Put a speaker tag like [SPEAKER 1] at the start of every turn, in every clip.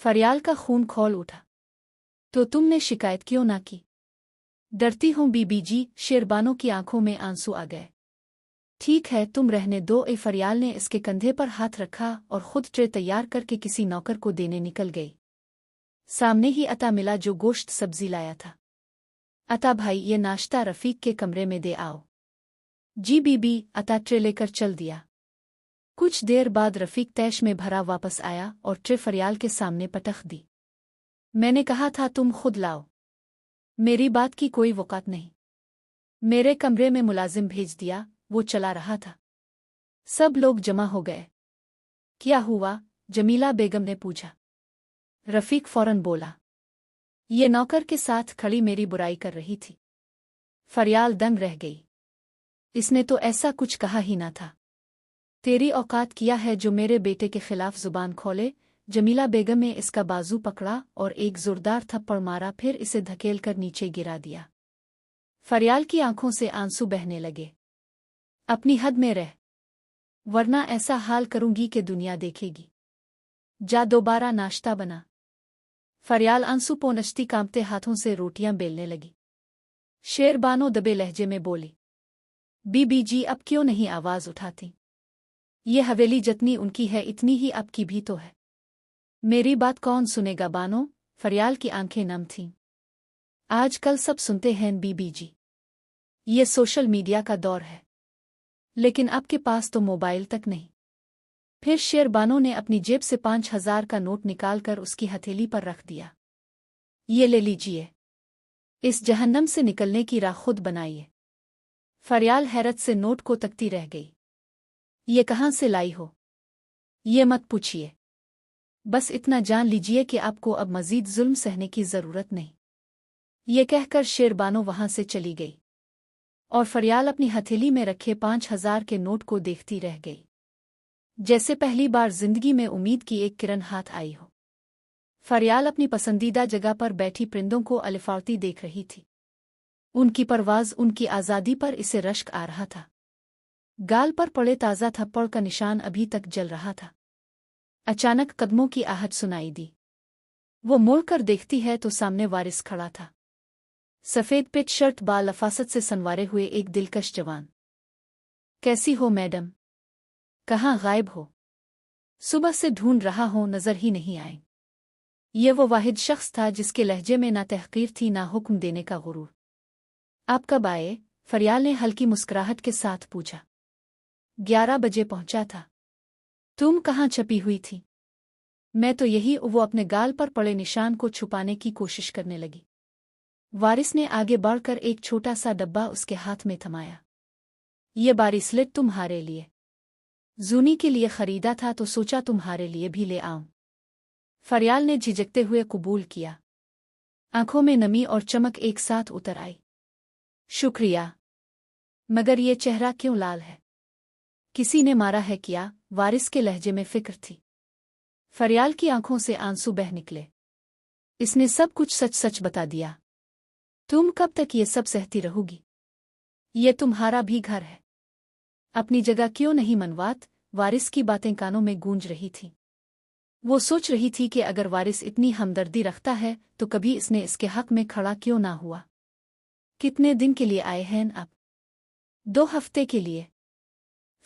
[SPEAKER 1] फरियाल का खून खौल उठा। तो तुमने शिकायत क्यों ना की? डरती हूँ बीबी जी। शेरबानो की आंखों में आंसू आ गए। ठीक है, तुम रहने दो। फरियाल ने इसके कंधे पर हाथ रखा और खुद ट्रे तैयार करके किसी नौकर को देने निकल गई। सामने ही अता मिला जो गोश्त सब्जी लाया था। अता भाई, ये नाश्ता रफीक के कमरे में दे आओ। जी बीबी। अता ट्रे लेकर चल दिया। कुछ देर बाद रफीक तैश में भरा वापस आया और ट्रे फरियाल के सामने पटख दी। मैंने कहा था तुम खुद लाओ। मेरी बात की कोई वक़ात नहीं। मेरे कमरे में मुलाजिम भेज दिया, वो चला रहा था। सब लोग जमा हो गए। क्या हुआ? जमीला बेगम ने पूछा। रफीक फौरन बोला, ये नौकर के साथ खड़ी मेरी बुराई कर रही थी। फरियाल दंग रह गई। इसने तो ऐसा कुछ कहा ही ना था। तेरी औकात किया है जो मेरे बेटे के खिलाफ जुबान खोले? जमीला बेगम ने इसका बाजू पकड़ा और एक जोरदार थप्पड़ मारा, फिर इसे धकेलकर नीचे गिरा दिया। फरियाल की आंखों से आंसू बहने लगे। अपनी हद में रह, वरना ऐसा हाल करूंगी कि दुनिया देखेगी। जा दोबारा नाश्ता बना। फरियाल आंसू पोंछती कांपते हाथों से रोटियां बेलने लगी। शेरबानो दबे लहजे में बोली, बीबी जी अब क्यों नहीं आवाज उठाती? ये हवेली जितनी उनकी है इतनी ही आपकी भी तो है। मेरी बात कौन सुनेगा बानो? फरियाल की आंखें नम थीं। आजकल सब सुनते हैं बीबी जी। ये सोशल मीडिया का दौर है। लेकिन आपके पास तो मोबाइल तक नहीं। फिर शेरबानो ने अपनी जेब से 5,000 का नोट निकालकर उसकी हथेली पर रख दिया। ये ले लीजिए। इस जहन्नम से निकलने की राह खुद बनाइए। फरियाल हैरत से नोट को तकती रह गई। ये कहाँ से लाई हो? ये मत पूछिए। बस इतना जान लीजिए कि आपको अब मजीद जुल्म सहने की जरूरत नहीं। ये कहकर शेरबानो वहां से चली गई और फरियाल अपनी हथेली में रखे 5,000 के नोट को देखती रह गई, जैसे पहली बार जिंदगी में उम्मीद की एक किरण हाथ आई हो। फरियाल अपनी पसंदीदा जगह पर बैठी परिंदों को अलिफार्ती देख रही थी। उनकी परवाज, उनकी आज़ादी पर इसे रश्क आ रहा था। गाल पर पड़े ताज़ा थप्पड़ का निशान अभी तक जल रहा था। अचानक कदमों की आहट सुनाई दी। वो मुड़कर देखती है तो सामने वारिस खड़ा था। सफ़ेद पिच शर्ट, बाल लफासत से संवारे हुए एक दिलकश जवान। कैसी हो मैडम? कहाँ गायब हो? सुबह से ढूंढ रहा हूं, नजर ही नहीं आए। ये वो वाहिद शख्स था जिसके लहजे में ना तहकीर थी ना हुक्म देने का गुरूर। आप कब आए? फरियाल ने हल्की मुस्कुराहट के साथ पूछा। 11 बजे पहुंचा था। तुम कहाँ छपी हुई थी? मैं तो यही। वो अपने गाल पर पड़े निशान को छुपाने की कोशिश करने लगी। वारिस ने आगे बढ़कर एक छोटा सा डब्बा उसके हाथ में थमाया। ये ब्रेसलेट तुम्हारे लिए। जूनी के लिए खरीदा था तो सोचा तुम्हारे लिए भी ले आऊं। फरियाल ने झिझकते हुए कबूल किया। आंखों में नमी और चमक एक साथ उतर आई। शुक्रिया, मगर ये चेहरा क्यों लाल है? किसी ने मारा है क्या? वारिस के लहजे में फिक्र थी। फरियाल की आंखों से आंसू बह निकले। इसने सब कुछ सच सच बता दिया। तुम कब तक ये सब सहती रहोगी? ये तुम्हारा भी घर है। अपनी जगह क्यों नहीं मनवात? वारिस की बातें कानों में गूंज रही थीं। वो सोच रही थी कि अगर वारिस इतनी हमदर्दी रखता है तो कभी इसने इसके हक में खड़ा क्यों ना हुआ। कितने दिन के लिए आए हैं आप? 2 हफ्ते के लिए।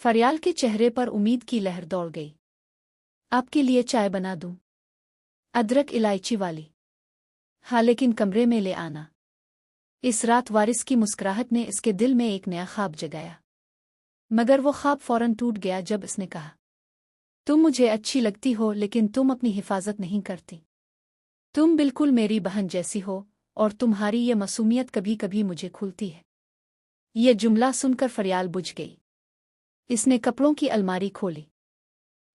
[SPEAKER 1] फरियाल के चेहरे पर उम्मीद की लहर दौड़ गई। आपके लिए चाय बना दूं? अदरक इलायची वाली? हाँ, लेकिन कमरे में ले आना। इस रात वारिस की मुस्कुराहट ने इसके दिल में एक नया ख्वाब जगाया, मगर वो ख्वाब फौरन टूट गया जब इसने कहा, तुम मुझे अच्छी लगती हो लेकिन तुम अपनी हिफाजत नहीं करती। तुम बिल्कुल मेरी बहन जैसी हो और तुम्हारी ये मासूमियत कभी कभी मुझे खुलती है। ये जुमला सुनकर फरियाल बुझ गई। इसने कपड़ों की अलमारी खोली।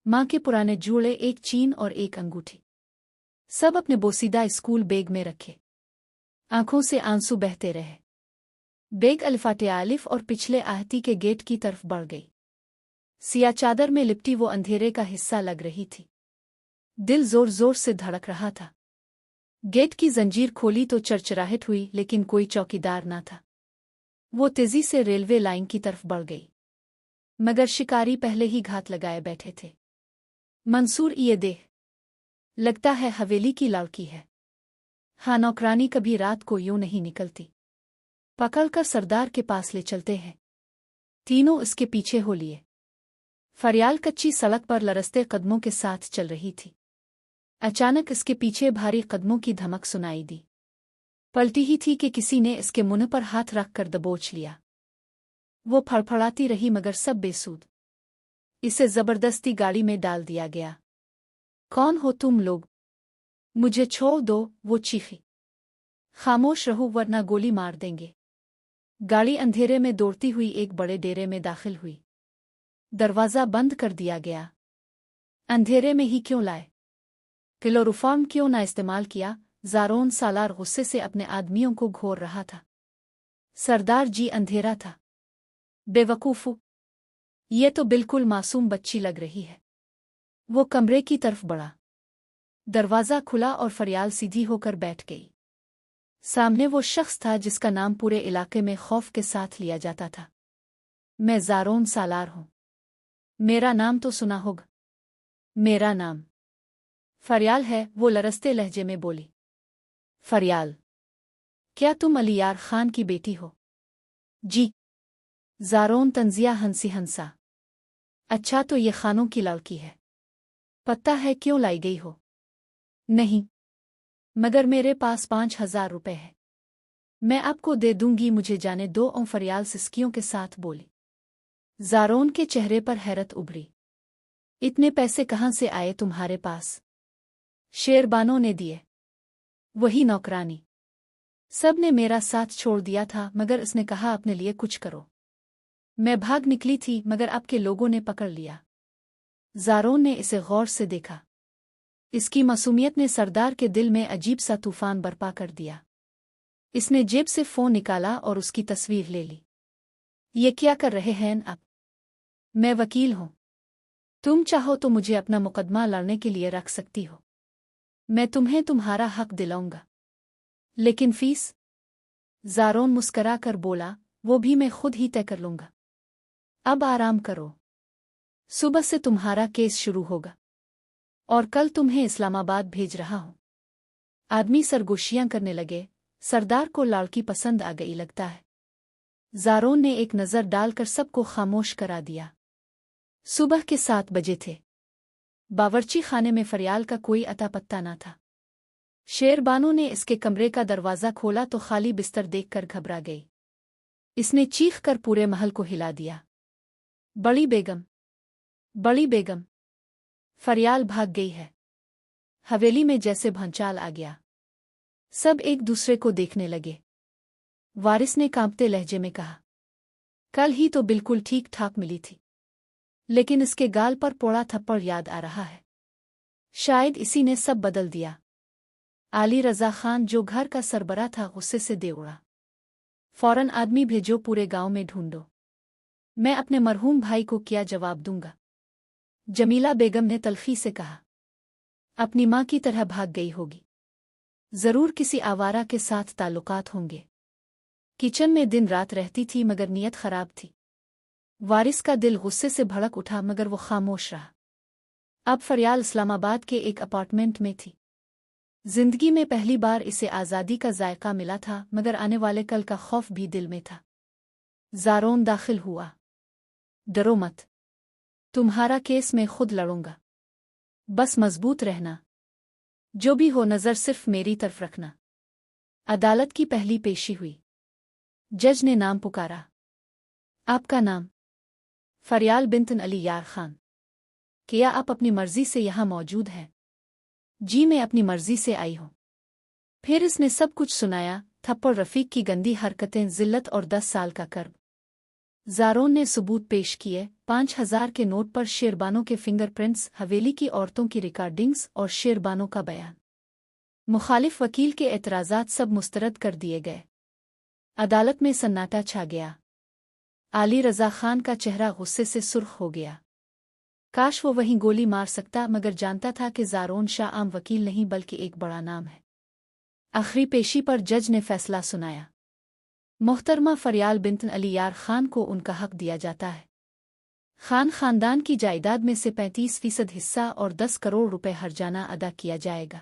[SPEAKER 1] माँ के पुराने जूड़े, एक चीन और एक अंगूठी, सब अपने बोसीदा स्कूल बैग में रखे। आंखों से आंसू बहते रहे। बैग अलिफाटे आलिफ और पिछले आहती के गेट की तरफ बढ़ गई। सिया चादर में लिपटी वो अंधेरे का हिस्सा लग रही थी। दिल जोर जोर से धड़क रहा था। गेट की जंजीर खोली तो चरचराहट हुई, लेकिन कोई चौकीदार ना था। वो तेजी से रेलवे लाइन की तरफ बढ़ गई, मगर शिकारी पहले ही घात लगाए बैठे थे। मंसूर, ये देख। लगता है हवेली की लड़की है। हाँ, नौकरानी कभी रात को यूं नहीं निकलती। पकड़कर सरदार के पास ले चलते हैं। तीनों इसके पीछे हो लिए। फरियाल कच्ची सड़क पर लरसते कदमों के साथ चल रही थी। अचानक इसके पीछे भारी कदमों की धमक सुनाई दी। पलटी ही थी कि किसी ने इसके मुंह पर हाथ रखकर दबोच लिया। वो फड़फड़ाती रही मगर सब बेसूद। इसे जबरदस्ती गाड़ी में डाल दिया गया। कौन हो तुम लोग? मुझे छोड़ दो, वो चीखी। खामोश रहो वरना गोली मार देंगे। गाड़ी अंधेरे में दौड़ती हुई एक बड़े डेरे में दाखिल हुई। दरवाज़ा बंद कर दिया गया। अंधेरे में ही क्यों लाए? क्लोरोफॉर्म क्यों ना इस्तेमाल किया? ज़ारोन सालार गुस्से से अपने आदमियों को घोर रहा था। सरदार जी, अंधेरा था। बेवकूफ़, ये तो बिल्कुल मासूम बच्ची लग रही है। वो कमरे की तरफ बढ़ा। दरवाज़ा खुला और फरियाल सीधी होकर बैठ गई। सामने वो शख्स था जिसका नाम पूरे इलाके में खौफ के साथ लिया जाता था। मैं ज़ारोन सालार हूँ। मेरा नाम तो सुना होगा। मेरा नाम फरियाल है, वो लरसते लहजे में बोली। फरियाल, क्या तुम अलियार खान की बेटी हो? जी। ज़ारोन तंजिया हंसी हंसा। अच्छा, तो ये खानों की लड़की है। पता है क्यों लाई गई हो? नहीं, मगर मेरे पास 5,000 रुपए है। मैं आपको दे दूंगी, मुझे जाने दो। फरियाल सिसकियों के साथ बोली। ज़ारोन के चेहरे पर हैरत उभरी। इतने पैसे कहाँ से आए तुम्हारे पास? शेरबानों ने दिए। वही नौकरानी। सब ने मेरा साथ छोड़ दिया था मगर इसने कहा अपने लिए कुछ करो। मैं भाग निकली थी मगर आपके लोगों ने पकड़ लिया। ज़ारोन ने इसे गौर से देखा। इसकी मासूमियत ने सरदार के दिल में अजीब सा तूफान बर्पा कर दिया। इसने जेब से फ़ोन निकाला और उसकी तस्वीर ले ली। ये क्या कर रहे हैं आप? मैं वकील हूँ। तुम चाहो तो मुझे अपना मुकदमा लड़ने के लिए रख सकती हो। मैं तुम्हें तुम्हारा हक दिलाऊंगा। लेकिन फीस? ज़ारोन मुस्करा कर बोला, वो भी मैं खुद ही तय कर लूंगा। अब आराम करो। सुबह से तुम्हारा केस शुरू होगा और कल तुम्हें इस्लामाबाद भेज रहा हूं। आदमी सरगोशियां करने लगे। सरदार को लड़की पसंद आ गई लगता है। ज़ारोन ने एक नज़र डालकर सबको खामोश करा दिया। सुबह के 7 बजे थे। बावर्ची खाने में फरियाल का कोई अता पत्ता न था। शेरबानो ने इसके कमरे का दरवाज़ा खोला तो खाली बिस्तर देखकर घबरा गई। इसने चीख कर पूरे महल को हिला दिया। बड़ी बेगम, बड़ी बेगम! फरियाल भाग गई है। हवेली में जैसे भंचाल आ गया। सब एक दूसरे को देखने लगे। वारिस ने कांपते लहजे में कहा, कल ही तो बिल्कुल ठीक ठाक मिली थी, लेकिन इसके गाल पर पोड़ा थप्पड़ याद आ रहा है। शायद इसी ने सब बदल दिया। आली रज़ा खान, जो घर का सरबरा था, गुस्से से दे उड़ा। फौरन आदमी भेजो, पूरे गांव में ढूंढो। मैं अपने मरहूम भाई को क्या जवाब दूंगा? जमीला बेगम ने तल्खी से कहा, अपनी माँ की तरह भाग गई होगी। जरूर किसी आवारा के साथ ताल्लुकात होंगे। किचन में दिन रात रहती थी मगर नीयत खराब थी। वारिस का दिल गुस्से से भड़क उठा मगर वो खामोश रहा। अब फरियाल इस्लामाबाद के एक अपार्टमेंट में थी। जिंदगी में पहली बार इसे आज़ादी का जायका मिला था मगर आने वाले कल का खौफ भी दिल में था। ज़ारोन दाखिल हुआ। डरो मत, तुम्हारा केस मैं खुद लड़ूंगा। बस मजबूत रहना। जो भी हो, नज़र सिर्फ मेरी तरफ रखना। अदालत की पहली पेशी हुई। जज ने नाम पुकारा। आपका नाम? फरियाल बिन्त अली यार खान। क्या आप अपनी मर्जी से यहाँ मौजूद हैं? जी, मैं अपनी मर्जी से आई हूँ। फिर इसने सब कुछ सुनाया। थप्पड़, रफ़ीक की गंदी हरकतें, जिल्लत और 10 साल का कर्ब। ज़ारोन ने सबूत पेश किए। 5,000 के नोट पर शेरबानों के फिंगरप्रिंट्स, हवेली की औरतों की रिकॉर्डिंग्स और शेरबानों का बयान। मुखालिफ वकील के एतराज़ात सब मुस्तरद कर दिए गए। अदालत में सन्नाटा छा गया। आली रज़ा खान का चेहरा गुस्से से सुर्ख हो गया। काश वो वहीं गोली मार सकता, मगर जानता था कि ज़ारोन शाह आम वकील नहीं बल्कि एक बड़ा नाम है। आखिरी पेशी पर जज ने फैसला सुनाया। मोहतरमा फरियाल बिन्त अली यार खान को उनका हक दिया जाता है। खानदान की जायदाद में से 35% हिस्सा और 10 करोड़ रुपए हर्जाना अदा किया जाएगा।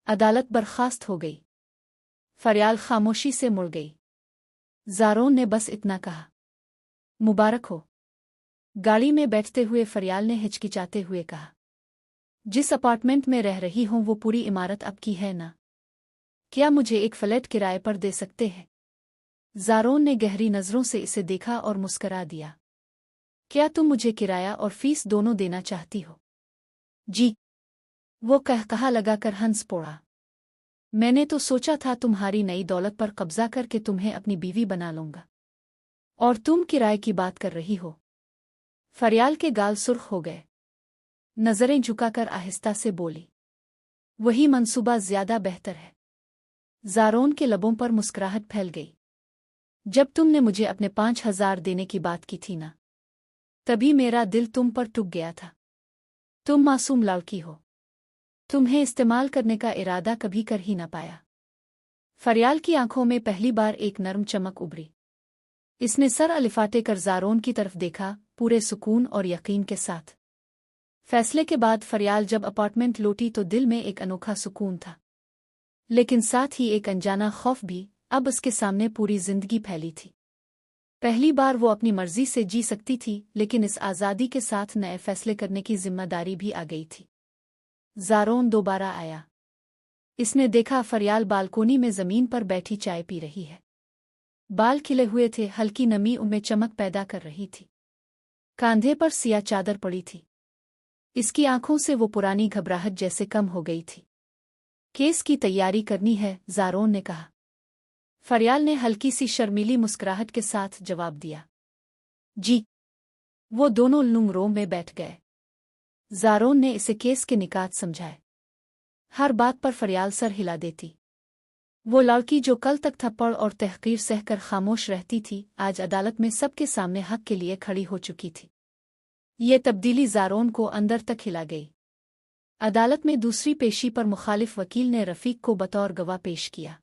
[SPEAKER 1] अदालत बर्खास्त हो गई। फरियाल खामोशी से मुड़ गई। ज़ारोन ने बस इतना कहा, मुबारक हो। गाड़ी में बैठते हुए फरियाल ने हिचकिचाते हुए कहा, जिस अपार्टमेंट में रह रही हूं वो पूरी इमारत आपकी है ना? क्या मुझे एक फ्लैट किराए पर दे सकते हैं? ज़ारोन ने गहरी नज़रों से इसे देखा और मुस्करा दिया। क्या तुम मुझे किराया और फीस दोनों देना चाहती हो? जी, वो कहा लगाकर हंस पड़ा। मैंने तो सोचा था तुम्हारी नई दौलत पर कब्जा करके तुम्हें अपनी बीवी बना लूंगा, और तुम किराए की बात कर रही हो। फरियाल के गाल सुर्ख हो गए। नजरें झुकाकर आहिस्ता से बोली, वही मंसूबा ज्यादा बेहतर है। ज़ारोन के लबों पर मुस्कुराहट फैल गई। जब तुमने मुझे अपने 5,000 देने की बात की थी ना, तभी मेरा दिल तुम पर टूट गया था। तुम मासूम लड़की हो, तुम्हें इस्तेमाल करने का इरादा कभी कर ही न पाया। फरियाल की आंखों में पहली बार एक नर्म चमक उभरी। इसने सर अलिफाटे कर ज़ारोन की तरफ देखा, पूरे सुकून और यकीन के साथ। फैसले के बाद फरियाल जब अपार्टमेंट लौटी तो दिल में एक अनोखा सुकून था, लेकिन साथ ही एक अनजाना खौफ भी। अब उसके सामने पूरी जिंदगी फैली थी। पहली बार वो अपनी मर्जी से जी सकती थी, लेकिन इस आज़ादी के साथ नए फैसले करने की जिम्मेदारी भी आ गई थी। ज़ारोन दोबारा आया। इसने देखा फरियाल बालकोनी में जमीन पर बैठी चाय पी रही है। बाल खिले हुए थे, हल्की नमी उनमें चमक पैदा कर रही थी। कांधे पर सिया चादर पड़ी थी। इसकी आंखों से वो पुरानी घबराहट जैसे कम हो गई थी। केस की तैयारी करनी है, ज़ारोन ने कहा। फरियाल ने हल्की सी शर्मीली मुस्कुराहट के साथ जवाब दिया, जी। वो दोनों लुंग रो में बैठ गए। ज़ारोन ने इसे केस के निकात समझाए। हर बात पर फरियाल सर हिला देती। वो लड़की जो कल तक थप्पड़ और तहकीर सहकर खामोश रहती थी, आज अदालत में सबके सामने हक के लिए खड़ी हो चुकी थी। ये तब्दीली ज़ारोन को अंदर तक हिला गई। अदालत में दूसरी पेशी पर मुखालिफ वकील ने रफ़ीक को बतौर गवाह पेश किया।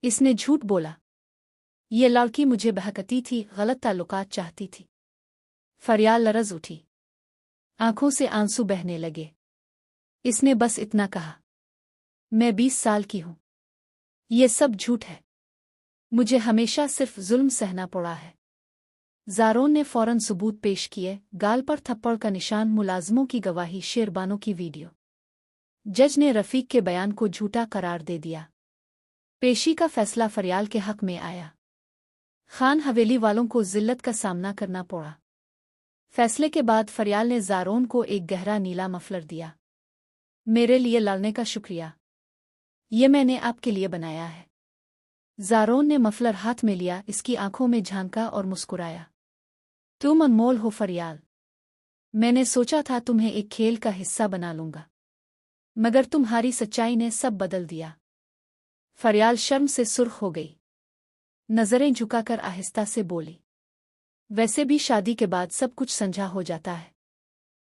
[SPEAKER 1] इसने झूठ बोला। ये लड़की मुझे बहकती थी, गलत ताल्लुकात चाहती थी। फरियाल लरज़ उठी। आंखों से आंसू बहने लगे। इसने बस इतना कहा, मैं 20 साल की हूं। ये सब झूठ है। मुझे हमेशा सिर्फ जुल्म सहना पड़ा है। ज़ारोन ने फौरन सबूत पेश किए, गाल पर थप्पड़ का निशान, मुलाजमों की गवाही, शेरबानों की वीडियो। जज ने रफ़ीक के बयान को झूठा करार दे दिया। पेशी का फैसला फरियाल के हक में आया। खान हवेली वालों को जिल्लत का सामना करना पड़ा। फैसले के बाद फरियाल ने ज़ारोन को एक गहरा नीला मफलर दिया। मेरे लिए लड़ने का शुक्रिया। ये मैंने आपके लिए बनाया है। ज़ारोन ने मफलर हाथ में लिया, इसकी आंखों में झांका और मुस्कुराया। तुम अनमोल हो फरियाल। मैंने सोचा था तुम्हें एक खेल का हिस्सा बना लूंगा, मगर तुम्हारी सच्चाई ने सब बदल दिया। फरियाल शर्म से सुर्ख हो गई। नजरें झुकाकर आहिस्ता से बोली, वैसे भी शादी के बाद सब कुछ समझा हो जाता है।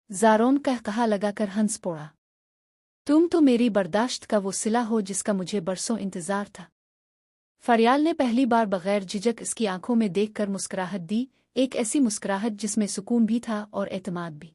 [SPEAKER 1] ज़ारोन कहा लगाकर हंस पड़ा। तुम तो मेरी बर्दाश्त का वो सिला हो जिसका मुझे बरसों इंतजार था। फरियाल ने पहली बार बगैर झिझक इसकी आंखों में देखकर मुस्कुराहट दी, एक ऐसी मुस्कुराहट जिसमें सुकून भी था और एतमाद भी।